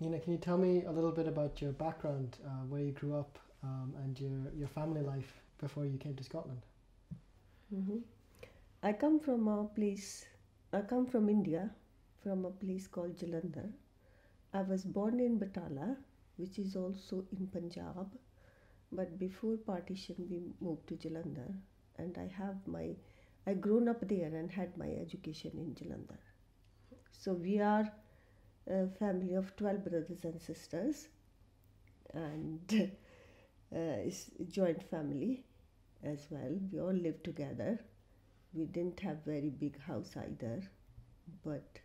Neena, can you tell me a little bit about your background, where you grew up, and your family life before you came to Scotland? Mm-hmm. I come from a place, I come from India, from a place called Jalandhar. I was born in Batala, which is also in Punjab, but before partition we moved to Jalandhar, and I grown up there and had my education in Jalandhar. So we are a family of 12 brothers and sisters, and it's a joint family as well. We all live together. We didn't have very big house either, but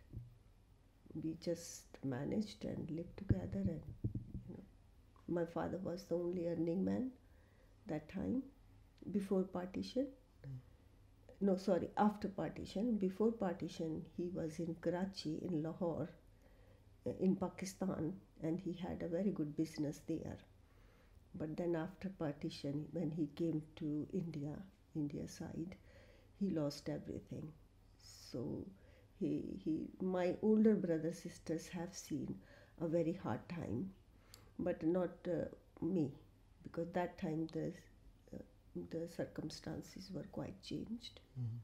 we just managed and lived together. And my father was the only earning man that time, before partition. No, sorry, after partition. Before partition, he was in Karachi, in Lahore, in Pakistan, and he had a very good business there. But then after partition, when he came to India side, he lost everything. So my older brothers sisters have seen a very hard time, but not me, because that time the circumstances were quite changed. Mm-hmm.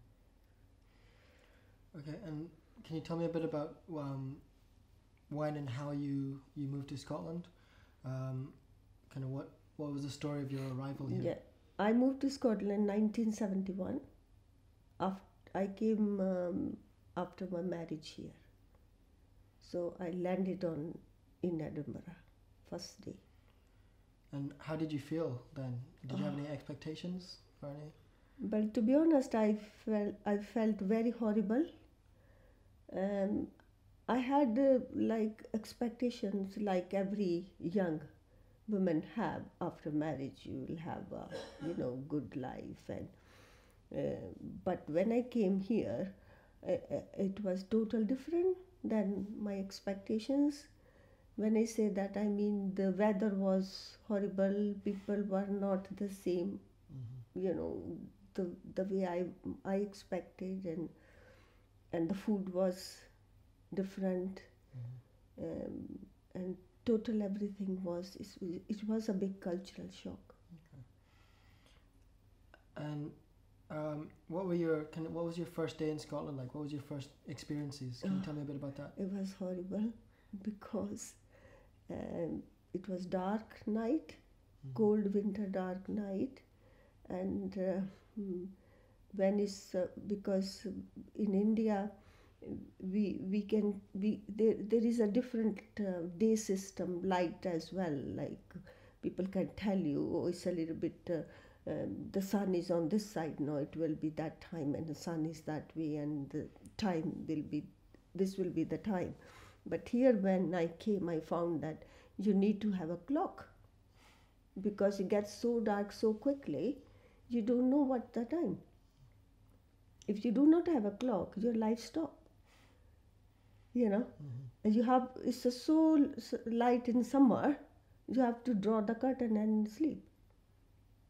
Okay, and can you tell me a bit about when and how you moved to Scotland? Kind of what was the story of your arrival here? Yeah, I moved to Scotland in 1971. I came after my marriage here. So I landed in Edinburgh, first day. And how did you feel then? Did you have any expectations or any? Well, to be honest, I felt very horrible. I had like expectations like every young women have after marriage. You will have a good life, and but when I came here, it was total different than my expectations. When I say that, I mean the weather was horrible. People were not the same. Mm-hmm. The way I expected, and the food was different. Mm-hmm. And total everything was, it was a big cultural shock. Okay. And what was your first day in Scotland like? What was your first experiences? Can you tell me a bit about that? It was horrible because it was dark night, cold winter dark night, and when it's because in India there is a different day system, light as well. Like people can tell you, oh, it's a little bit. The sun is on this side, no, it will be that time, and the sun is that way, and the time will be, this will be the time. But here when I came, I found that you need to have a clock, because it gets so dark so quickly, you don't know what the time. If you do not have a clock, your life stops. And you have, it's so light in summer, you have to draw the curtain and sleep.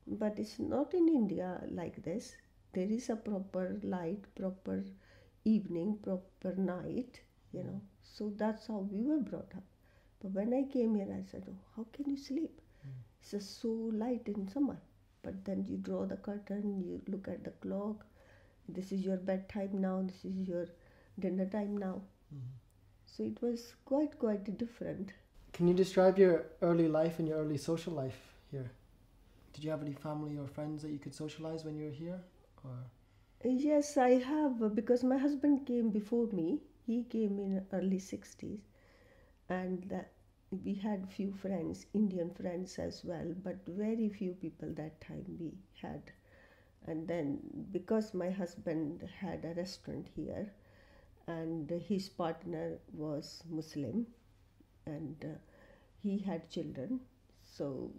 But it's not in India like this. There is a proper light, proper evening, proper night, So that's how we were brought up. But when I came here, I said, oh, how can you sleep? It's just so light in summer. But then you draw the curtain, you look at the clock. This is your bedtime now, this is your dinner time now. So it was quite different. Can you describe your early life and your early social life here? Did you have any family or friends that you could socialize when you were here? Or? Yes, I have, because my husband came before me. He came in early 60s, and we had few friends, Indian friends as well, but very few people that time we had. And then because my husband had a restaurant here, and his partner was Muslim, and he had children, so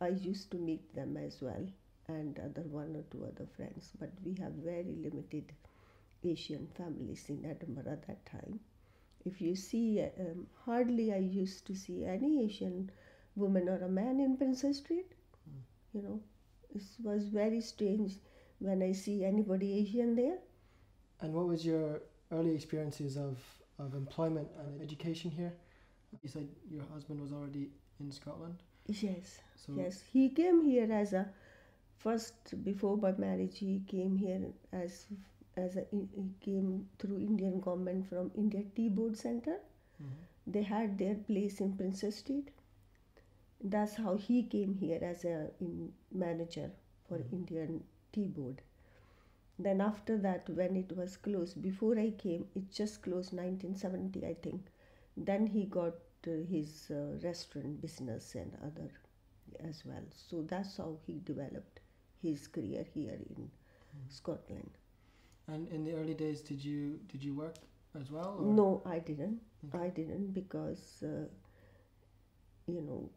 I used to meet them as well, and one or two other friends, but we have very limited Asian families in Edinburgh at that time. If you see, hardly I used to see any Asian woman or a man in Princess Street. It was very strange when I see anybody Asian there. And what was your early experiences of employment and education here? You said your husband was already in Scotland? Yes, So yes. He came here as a first, before my marriage. He came here he came through Indian government from India Tea Board Center. mhm, They had their place in Princess Street. That's how he came here as a manager for mhm, Indian Tea Board. Then after that, when it was closed, before I came, it just closed 1970, I think. Then he got his restaurant business and other as well. So that's how he developed his career here in mhm. Scotland. And in the early days, did you work as well? Or? No, I didn't. Okay. I didn't because you know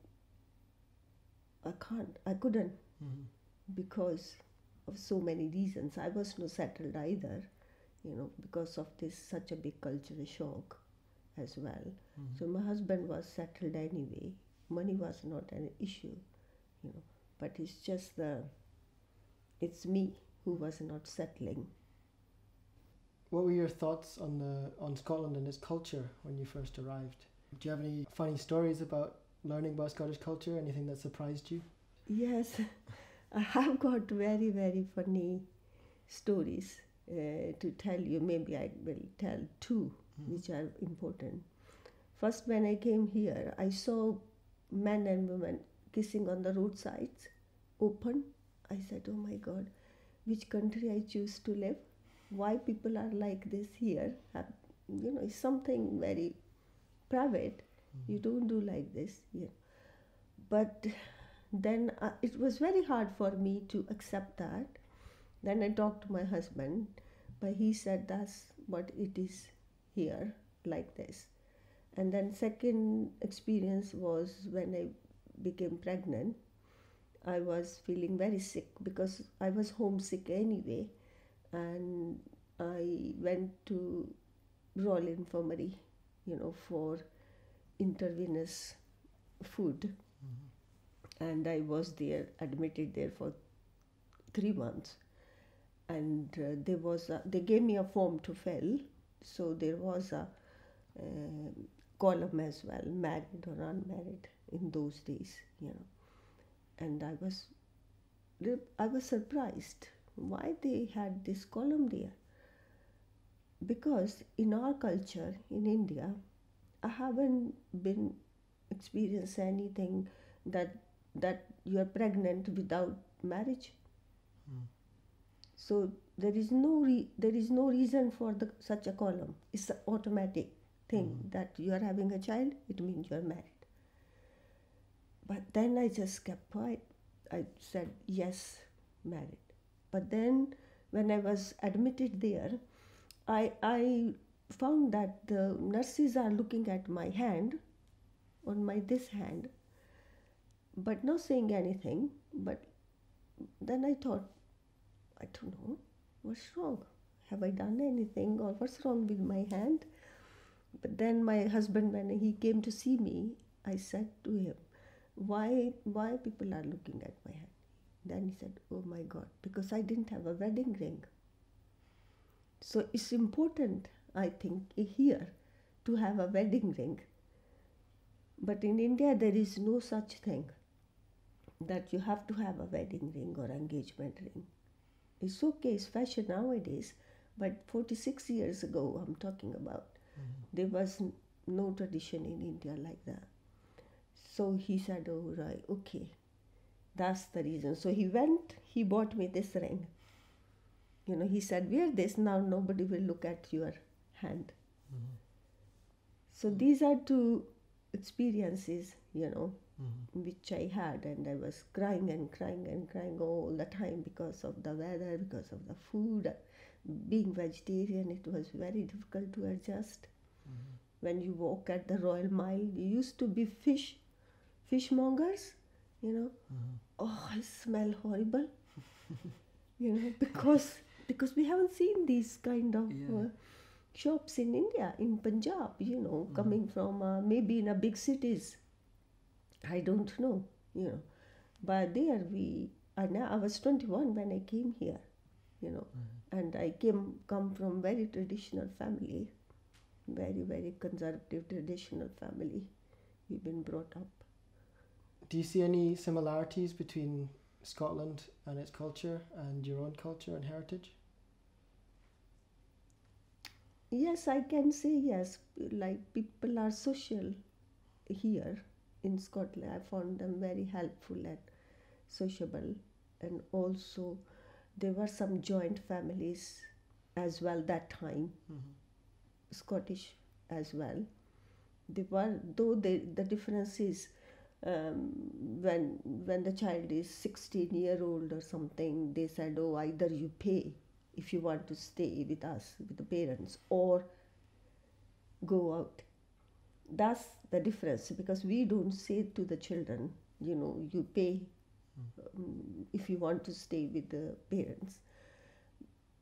I couldn't Mhm, because of so many reasons. I was not settled either, because of this such a big cultural shock as well. mhm. So my husband was settled anyway. Money was not an issue, but it's me who was not settling. What were your thoughts on Scotland and its culture when you first arrived? Do you have any funny stories about learning about Scottish culture? Anything that surprised you? Yes, I have got very, very funny stories to tell you. Maybe I will tell two, Mhm, which are important. First, when I came here, I saw men and women kissing on the roadsides, open. I said, oh my God, which country I choose to live? Why people are like this here? It's something very private. mhm, You don't do like this. Yeah. But then it was very hard for me to accept that. Then I talked to my husband, but he said that's what it is here, like this. And then second experience was when I became pregnant. I was feeling very sick because I was homesick anyway, and I went to Royal Infirmary, for intravenous food, mhm, and I was there, admitted there for 3 months. And they gave me a form to fill, so there was a um column as well, married or unmarried in those days, and I was surprised why they had this column there, because in our culture in India, I haven't been experienced anything that you are pregnant without marriage. mhm, So there is no reason for such a column. It's an automatic thing mhm, that you are having a child. It means you are married. But then I just kept quiet. I said yes, married. But then when I was admitted there, I found that the nurses are looking at my hand, on my this hand, but not saying anything. But then I thought, I don't know, what's wrong? Have I done anything, or what's wrong with my hand? But then my husband, when he came to see me, I said to him, why people are looking at my hand? Then he said, oh my God, because I didn't have a wedding ring. So it's important, I think, here to have a wedding ring. But in India, there is no such thing that you have to have a wedding ring or engagement ring. It's okay, it's fashion nowadays, but 46 years ago, I'm talking about, mhm, there was no tradition in India like that. So he said, oh, right, okay, that's the reason. So he bought me this ring. He said, wear this, now nobody will look at your hand. mhm, So these are two experiences, mhm, which I had, and I was crying and crying and crying all the time because of the weather, because of the food. Being vegetarian, it was very difficult to adjust. mhm, When you walk at the Royal Mile, you used to be fishmongers, you know. mhm. Oh, I smell horrible, because we haven't seen these kind of Yeah. shops in India, in Punjab, Mhm, coming from maybe in a big cities. I don't know, But there I was 21 when I came here, mhm, and I come from very traditional family, very, very conservative traditional family. we've been brought up. Do you see any similarities between Scotland and its culture and your own culture and heritage? Yes, I can say yes. Like, people are social here in Scotland. I found them very helpful and sociable, and also there were some joint families as well that time, Scottish as well. They were, though the difference is when the child is 16-year-old or something, they said, oh, either you pay if you want to stay with us, with the parents, or go out. That's the difference, because we don't say to the children, you pay if you want to stay with the parents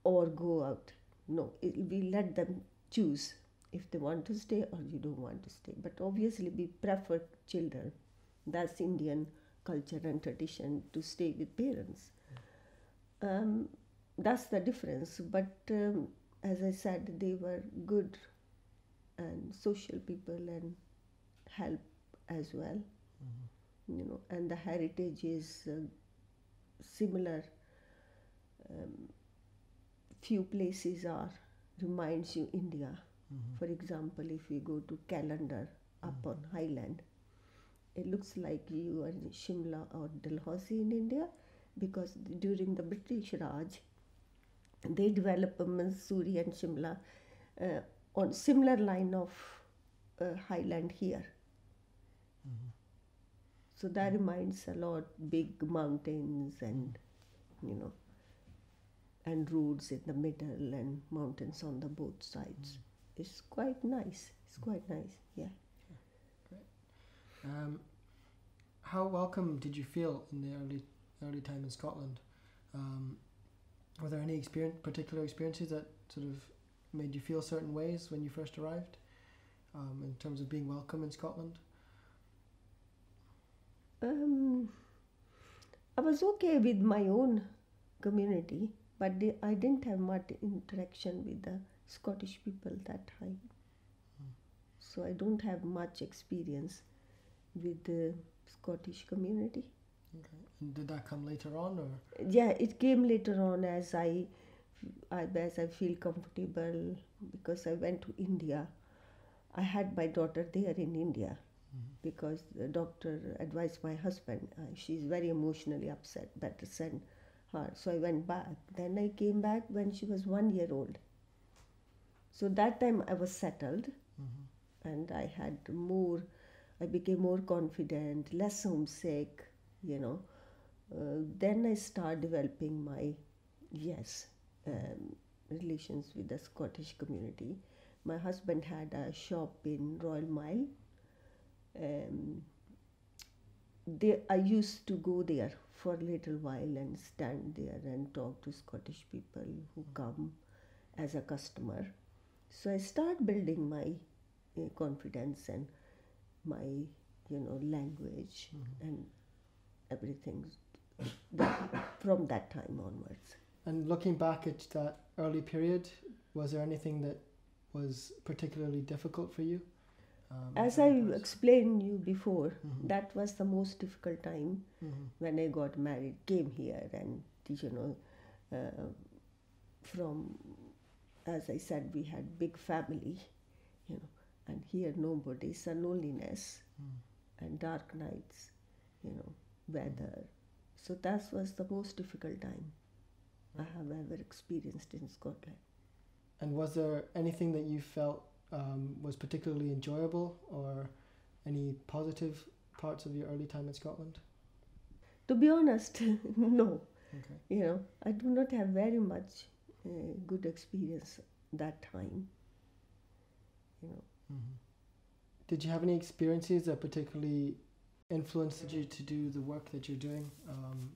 or go out. No, we let them choose if they want to stay or you don't want to stay. But obviously we prefer children. That's Indian culture and tradition, to stay with parents. That's the difference. But as I said, they were good and social people and help as well. And the heritage is similar. Few places reminds you India. For example, if you go to Jalandhar up on Highland, it looks like you are in Shimla or Dalhousie in India, because during the British Raj, they developed Mansouri and Shimla on similar line of Highland here. So that reminds a lot, big mountains and, and roads in the middle and mountains on the both sides. It's quite nice. Yeah. Great. How welcome did you feel in the early time in Scotland? Were there any particular experiences that sort of made you feel certain ways when you first arrived, in terms of being welcome in Scotland? I was okay with my own community, but I didn't have much interaction with the Scottish people that time. So I don't have much experience with the Scottish community. Okay. And did that come later on, or? Yeah, it came later on as I feel comfortable, because I went to India. I had my daughter there in India, because the doctor advised my husband, she's very emotionally upset, better send her. So I went back. Then I came back when she was 1 year old. So that time I was settled, and I became more confident, less homesick, Then I started developing my, relations with the Scottish community. My husband had a shop in Royal Mile. I used to go there for a little while and stand there and talk to Scottish people who come as a customer. So I started building my confidence and my, language and everything from that time onwards. And looking back at that early period, was there anything that was particularly difficult for you? As I explained you before, that was the most difficult time when I got married, came here, and from, as I said, we had big family, and here nobody, so loneliness and dark nights, weather. So that was the most difficult time I have ever experienced in Scotland. And was there anything that you felt was particularly enjoyable, or any positive parts of your early time in Scotland? To be honest, no. Okay. I do not have very much good experience that time. Did you have any experiences that particularly influenced you to do the work that you're doing,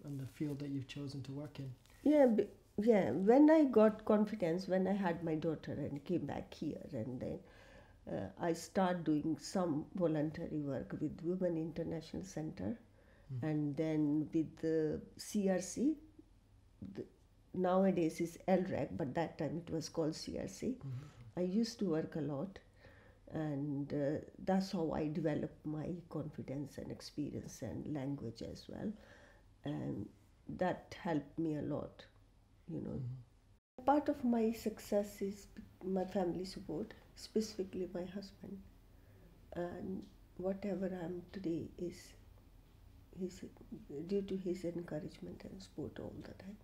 and the field that you've chosen to work in? Yeah. When I got confidence, when I had my daughter and came back here, and then I started doing some voluntary work with Women International Center, and then with the CRC. Nowadays is ELREC, but that time it was called CRC. I used to work a lot, and that's how I developed my confidence and experience and language as well, and that helped me a lot, you know. Part of my success is my family support, specifically my husband, and whatever I am today is his, due to his encouragement and support all the time.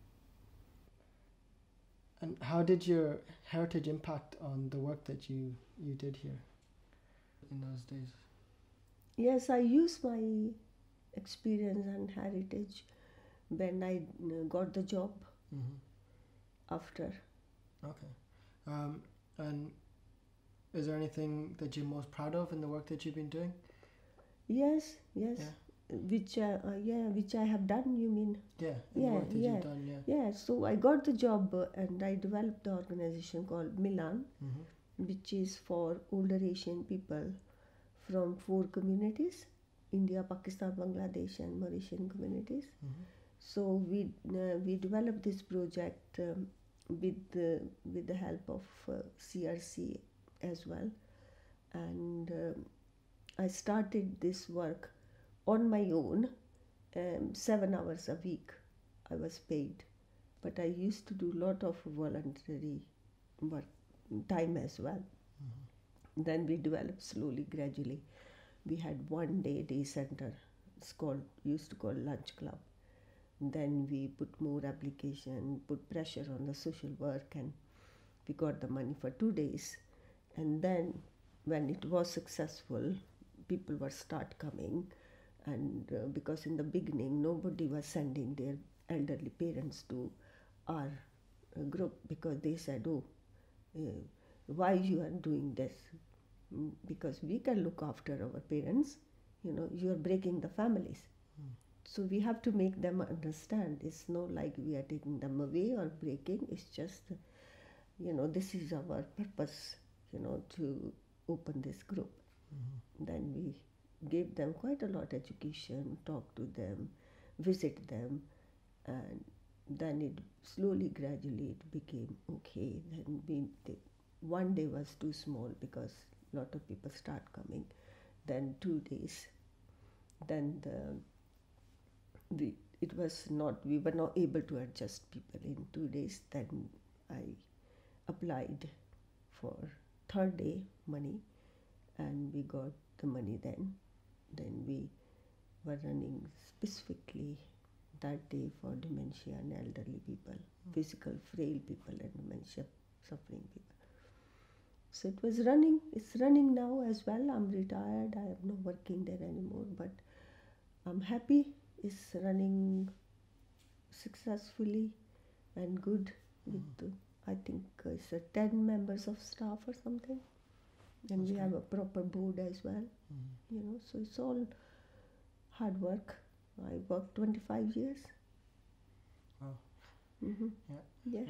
And how did your heritage impact on the work that you did here in those days? Yes, I use my experience and heritage when I got the job after. Okay. And is there anything that you're most proud of in the work that you've been doing? Yes. Yeah. Which I have done, you mean? Yeah, the work that you've done, yeah. Yeah, so I got the job and I developed the organization called Milan, which is for older Asian people from 4 communities: India, Pakistan, Bangladesh and Mauritian communities. So we developed this project with the help of CRC as well, and I started this work on my own. 7 hours a week I was paid, but I used to do a lot of voluntary work time as well. Then we developed slowly, gradually. We had 1 day center. It's used to call lunch club. Then we put more application, put pressure on the social work, and we got the money for 2 days. And then when it was successful, people were start coming, and because in the beginning nobody was sending their elderly parents to our group, because they said, why you are doing this? Because we can look after our parents, you are breaking the families. So we have to make them understand it's not like we are taking them away or breaking. It's just, this is our purpose, to open this group. Then we gave them quite a lot of education, talked to them, visit them, and then it slowly, gradually it became okay. Then 1 day was too small because a lot of people start coming. Then 2 days. Then we were not able to adjust people in 2 days. Then I applied for 3rd day money, and we got the money then. Then we were running specifically that day for dementia and elderly people, physical frail people and dementia suffering people. So it was running. It's running now as well. I'm retired. I am not working there anymore, but I'm happy. It's running successfully and good with I think it's 10 members of staff or something. And we have a proper board as well, so it's all hard work. I worked 25 years. Wow. Yeah.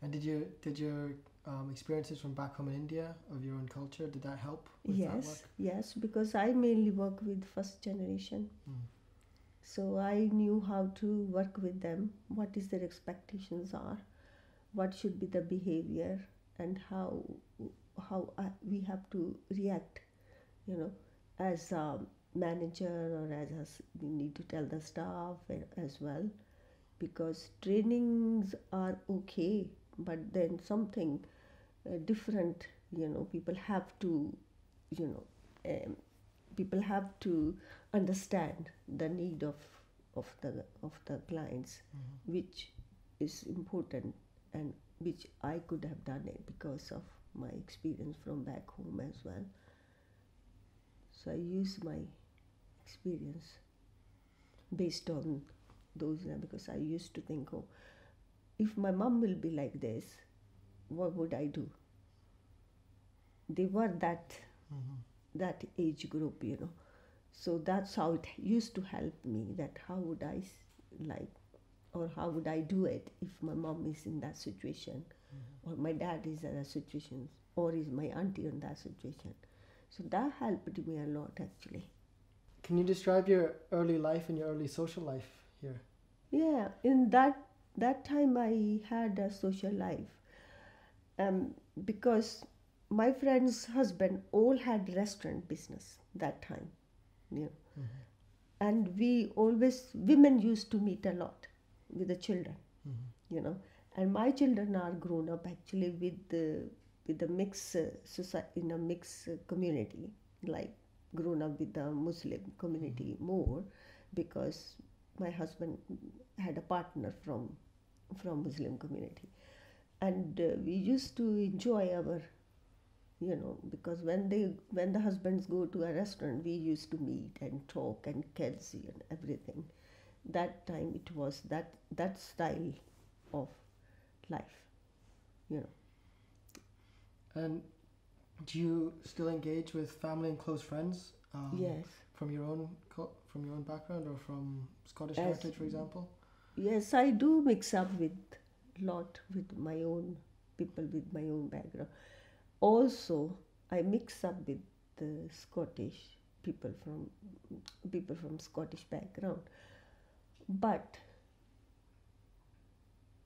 And did your experiences from back home in India of your own culture, did that help with that work? Yes, because I mainly work with first generation. So I knew how to work with them, what is their expectations are, what should be the behavior, and how we have to react, as a manager or we need to tell the staff as well, because trainings are okay, but then something different, people have to, people have to understand the need of the clients, which is important, and which I could have done it because of my experience from back home as well. So I use my experience based on those, because I used to think, if my mom will be like this, what would I do? They were that age group, So that's how it used to help me, that how would I or how would I do it if my mom is in that situation, or my dad is in that situation, or is my auntie in that situation. So that helped me a lot, actually. Can you describe your early life and your early social life here? Yeah, in that time I had a social life, because my friend's husband all had restaurant business that time, you know. Mm-hmm. And we always, women used to meet a lot with the children, Mm-hmm. you know. And my children are grown up actually with the mixed society, in a mixed community, like grown up with the Muslim community more, because my husband had a partner from Muslim community, and we used to enjoy our, you know, because when the husbands go to a restaurant, we used to meet and talk and kids and everything. That time it was that style of life, you know. And do you still engage with family and close friends Yes. from your own background or from Scottish As heritage, for example? Yes, I do mix up with lot with my own people with my own background. Also, I mix up with the Scottish people from Scottish background. But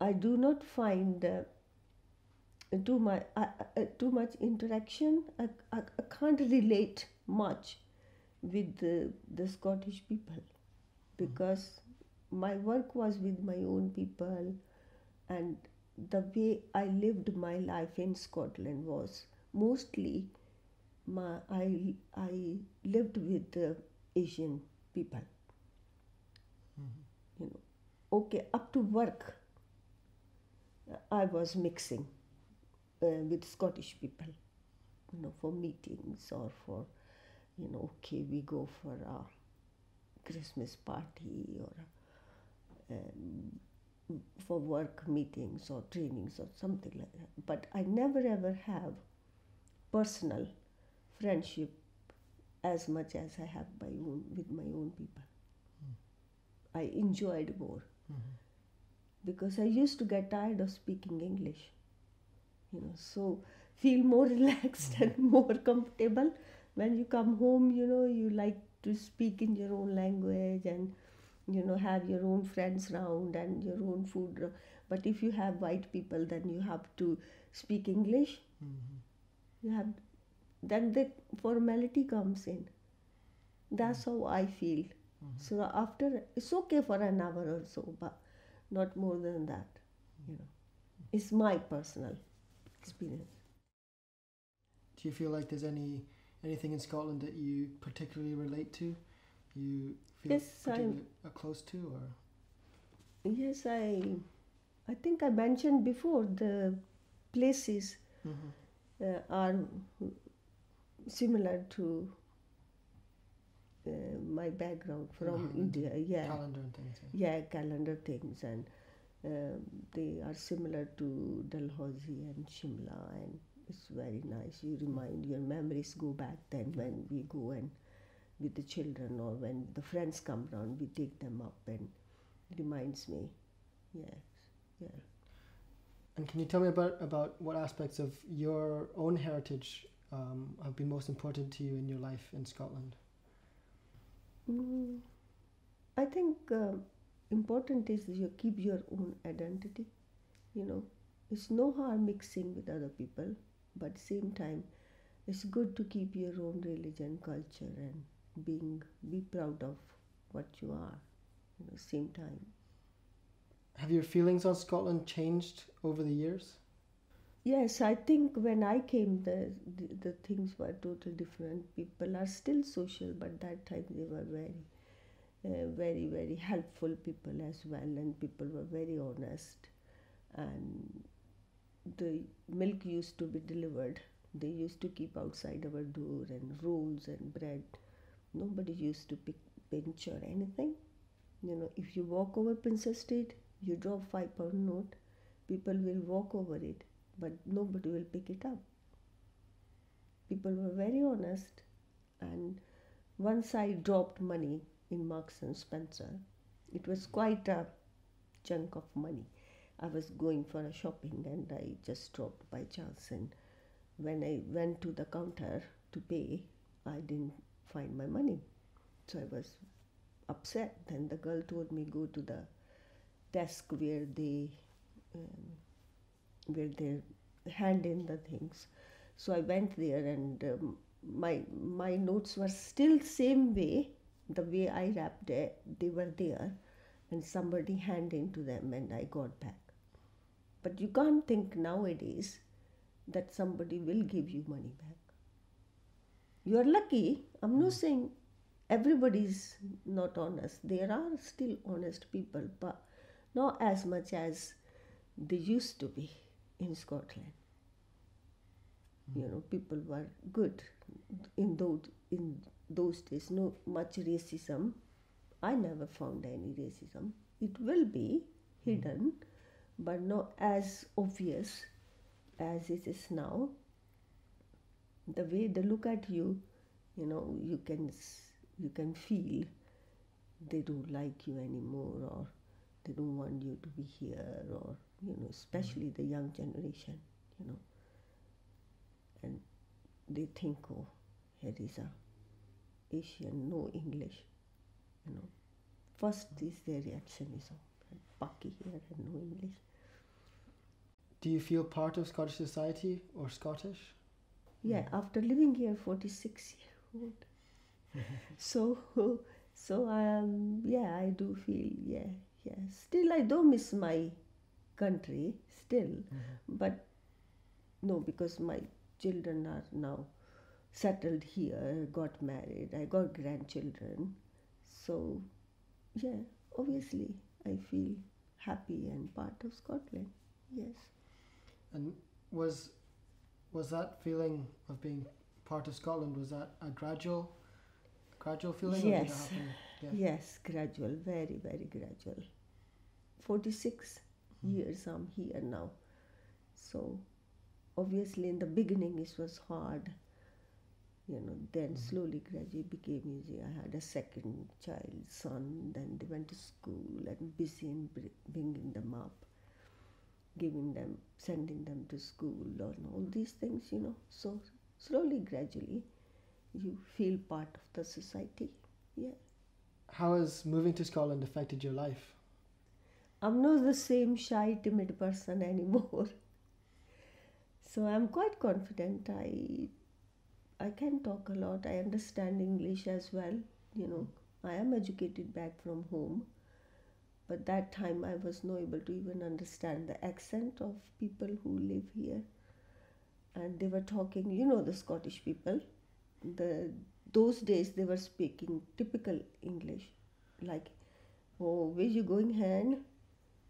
I do not find too much interaction. I can't relate much with the Scottish people, because my work was with my own people, and the way I lived my life in Scotland was mostly I lived with the Asian people, you know. Okay, up to work, I was mixing with Scottish people, you know, for meetings or for, you know, okay, we go for a Christmas party or for work meetings or trainings or something like that. But I never ever have personal friendship as much as I have with my own people. I enjoyed more because I used to get tired of speaking English, you know, so feel more relaxed and more comfortable when you come home. You know, you like to speak in your own language and, you know, have your own friends round and your own food. But if you have white people, then you have to speak English. You have, then the formality comes in. That's how I feel. So after, it's okay for an hour or so, but not more than that, you know. It's my personal experience. Do you feel like there's anything in Scotland that you particularly relate to? You feel Yes, particularly close to, or? Yes, I think I mentioned before the places are similar to my background from India. Yeah, Calendar and things. yeah, calendar things, and they are similar to Dalhousie and Shimla, and it's very nice. You remind your memories go back then when we go and with the children, or when the friends come round, we take them up and it reminds me. Yes, yeah. And can you tell me about what aspects of your own heritage have been most important to you in your life in Scotland? I think important is you keep your own identity. You know, it's no harm mixing with other people, but same time, it's good to keep your own religion, culture, and be proud of what you are. You know, same time. Have your feelings on Scotland changed over the years? Yes, I think when I came, the things were totally different. People are still social, but that time they were very, very helpful people as well, and people were very honest. And the milk used to be delivered. They used to keep outside our door, and rolls and bread. Nobody used to pinch or anything. You know, if you walk over Princess Street, you drop £5 note, people will walk over it, but nobody will pick it up. People were very honest, and once I dropped money in Marks and Spencer, it was quite a chunk of money. I was going for a shopping and I just dropped by chance, and when I went to the counter to pay, I didn't find my money. So I was upset. Then the girl told me go to the desk where they hand in the things. So I went there, and my notes were still same way, the way I wrapped it, they were there, and somebody handed to them, and I got back. But you can't think nowadays that somebody will give you money back. You are lucky. I'm not saying everybody's not honest. There are still honest people, but not as much as they used to be in Scotland. You know, people were good in those days. No much racism. I never found any racism. It will be hidden, but not as obvious as it is now. The way they look at you, you know, you can feel they don't like you anymore, or they don't want you to be here, or, you know, especially the young generation, you know, and they think, oh, here is a Asian, no English, you know. First is their reaction is, oh, Paki here and no English. Do you feel part of Scottish society or Scottish? Yeah, after living here 46 years old. So yeah, I do feel, yeah. Still, I don't miss my country, still. But no, because my children are now settled here, got married, I got grandchildren. So, yeah, obviously, I feel happy and part of Scotland, yes. And was that feeling of being part of Scotland, was that a gradual feeling? Yes, or did it happen? Yeah. Yes, gradual, very, very gradual. 46 years I'm here now. So obviously in the beginning it was hard, you know, then slowly, gradually became easy. I had a second child, son, then they went to school and busy in bringing them up, giving them, sending them to school and all these things, you know. So slowly, gradually, you feel part of the society, yeah. How has moving to Scotland affected your life? I'm not the same shy, timid person anymore. So I'm quite confident. I can talk a lot. I understand English as well, you know. I am educated back from home. But that time I was not able to even understand the accent of people who live here. And they were talking, you know, the Scottish people. Those days they were speaking typical English, like, oh, where you going, hen?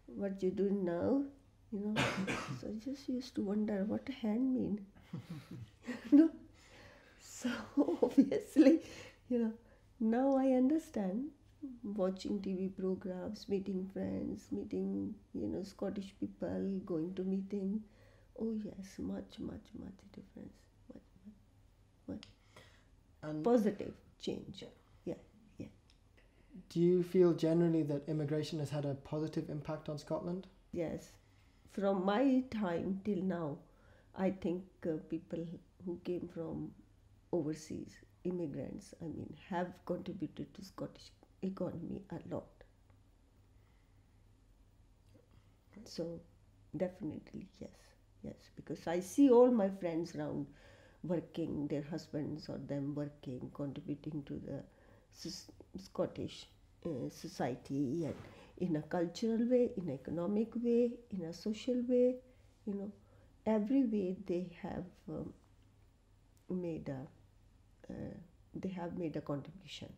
What you doing now? You know. So I just used to wonder what a hen mean. You know. So obviously, you know, now I understand. Watching TV programs, meeting friends, meeting, you know, Scottish people, going to meeting. Oh yes, much difference. Much. And Positive change. Yeah. do you feel generally that immigration has had a positive impact on Scotland? Yes. From my time till now, I think people who came from overseas, immigrants, I mean, have contributed to Scottish economy a lot. So definitely yes, because I see all my friends around working, their husbands or them working, contributing to the Scottish society, and in a cultural way, in an economic way, in a social way, you know, every way they have made a contribution.